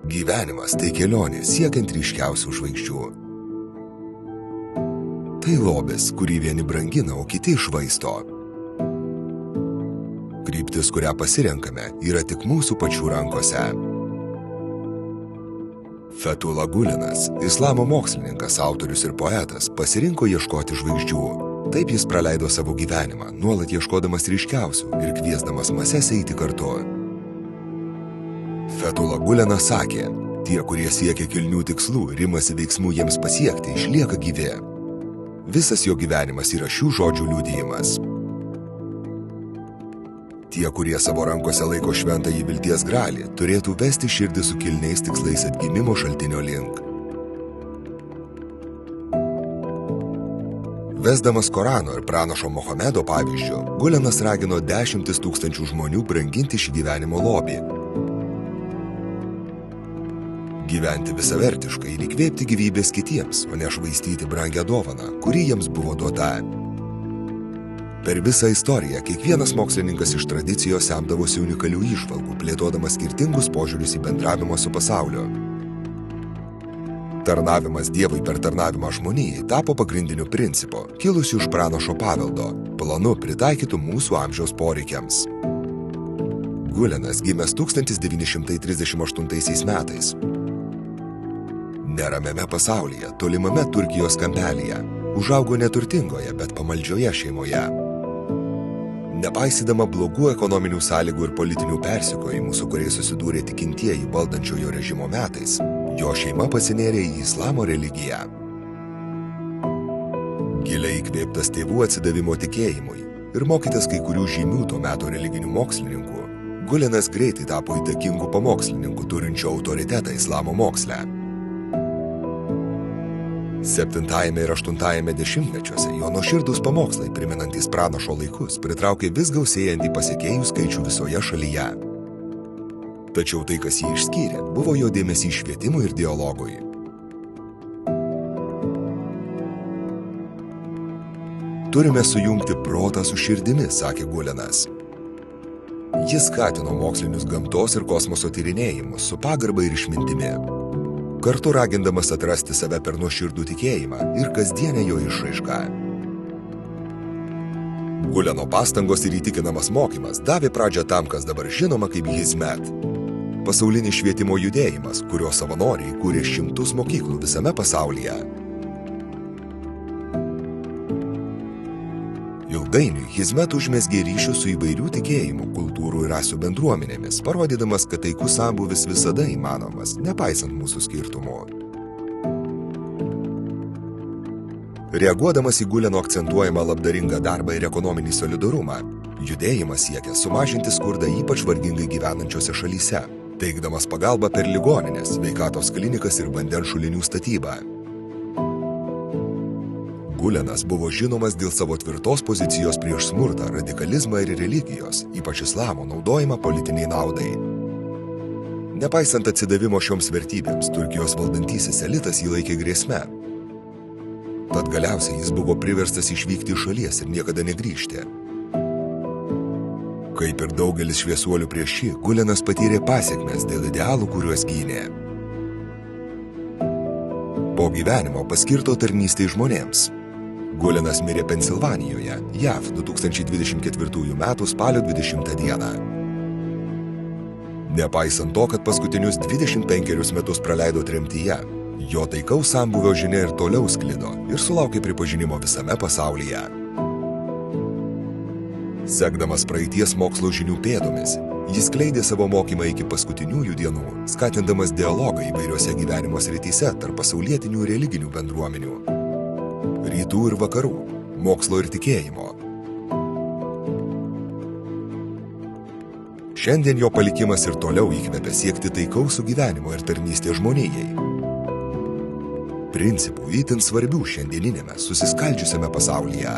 Gyvenimas tai kelionė siekiant ryškiausių žvaigždžių. Tai lobis, kurį vieni brangina, o kiti išvaisto. Kryptis, kurią pasirenkame, yra tik mūsų pačių rankose. Fethullah Gulenas, islamo mokslininkas, autorius ir poetas, pasirinko ieškoti žvaigždžių. Taip jis praleido savo gyvenimą, nuolat ieškodamas ryškiausių ir kviesdamas mases eiti kartu. Fethullah Gulenas sakė, tie, kurie siekia kilnių tikslų ir imasi veiksmų jiems pasiekti, išlieka gyvi. Visas jo gyvenimas yra šių žodžių liudijimas. Tie, kurie savo rankose laiko šventąjį vilties gralį, turėtų vesti širdį su kilniais tikslais atgimimo šaltinio link. Vesdamas Korano ir pranašo Mohamedo pavyzdžiu, Gulenas ragino 10 000 žmonių branginti šį gyvenimo lobį. Gyventi visavertiškai ir įkvėpti gyvybės kitiems, o ne švaistyti brangią dovaną, kuri jiems buvo duota. Per visą istoriją kiekvienas mokslininkas iš tradicijos semdavosi unikalių įžvalgų, plėtodamas skirtingus požiūrius į bendravimą su pasauliu. Tarnavimas Dievui per tarnavimą žmonijai tapo pagrindiniu principu, kilusiu iš pranašo paveldo, planu pritaikytų mūsų amžiaus poreikiams. Gulenas gimęs 1938 metais. Neramiame pasaulyje, tolimame Turkijos kampelyje, užaugo neturtingoje, bet pamaldžioje šeimoje. Nepaisydama blogų ekonominių sąlygų ir politinių persekiojimų, su kuriais susidūrė tikintieji valdančiojo režimo metais, jo šeima pasinėrė į islamo religiją. Giliai įkvėptas tėvų atsidavimo tikėjimui ir mokytas kai kurių žymių tuo metu religinių mokslininkų, Gulenas greitai tapo įtakingu pamokslininku turinčiu autoritetą islamo moksle. 7 ir 8 dešimtmečiuose jo nuoširdūs pamokslai, primenantys pranašo laikus, pritraukė vis gausėjantį pasekėjų skaičių visoje šalyje. Tačiau tai, kas jį išskyrė, buvo jo dėmesys švietimui ir dialogui. Turime sujungti protą su širdimi, sakė Gulenas. Jis skatino mokslinius gamtos ir kosmoso tyrinėjimus su pagarba ir išmintimi, kartu ragindamas atrasti save per nuoširdų tikėjimą ir kasdienę jo išraišką. Guleno pastangos ir įtikinamas mokymas davė pradžią tam, kas dabar žinoma kaip Hizmet. Pasaulinis švietimo judėjimas, kurio savanoriai kūrė 100 mokyklų visame pasaulyje. Ilgainiui Hizmet užmezgė ryšius su įvairių tikėjimų, kultūrų ir rasių bendruomenėmis, parodydamas, kad taikus sambūvis visada įmanomas, nepaisant mūsų skirtumų. Reaguodamas į Guleno akcentuojamą labdaringą darbą ir ekonominį solidarumą, judėjimas siekia sumažinti skurdą ypač vargingai gyvenančiose šalyse, teikdamas pagalbą per ligonines, sveikatos klinikas ir vandens šulinių statybą. Gulenas buvo žinomas dėl savo tvirtos pozicijos prieš smurtą, radikalizmą ir religijos, ypač islamo naudojimą politiniai naudai. Nepaisant atsidavimo šioms vertybėms, Turkijos valdantysis elitas jį laikė grėsme. Tad galiausiai jis buvo priverstas išvykti iš šalies ir niekada negrįžti. Kaip ir daugelis šviesuolių prieš jį, Gulenas patyrė pasekmes dėl idealų, kuriuos gynė. Po gyvenimo paskirto tarnystei žmonėms. Gulenas mirė Pensilvanijoje, JAV 2024 m. spalio 20 dieną. Nepaisant to, kad paskutinius 25 metus praleido tremtyje, jo taikaus sambūvio žinia ir toliau sklido ir sulaukė pripažinimo visame pasaulyje. Sekdamas praeities mokslo žinių pėdomis, jis skleidė savo mokymą iki paskutiniųjų dienų, skatindamas dialogą įvairiose gyvenimo srityse tarp pasaulietinių religinių bendruomenių, rytų ir vakarų, mokslo ir tikėjimo. Šiandien jo palikimas ir toliau įkvepia siekti taikaus sugyvenimo ir tarnystės žmonijai. Principų itin svarbių šiandieninėme susiskaldžiusiame pasaulyje.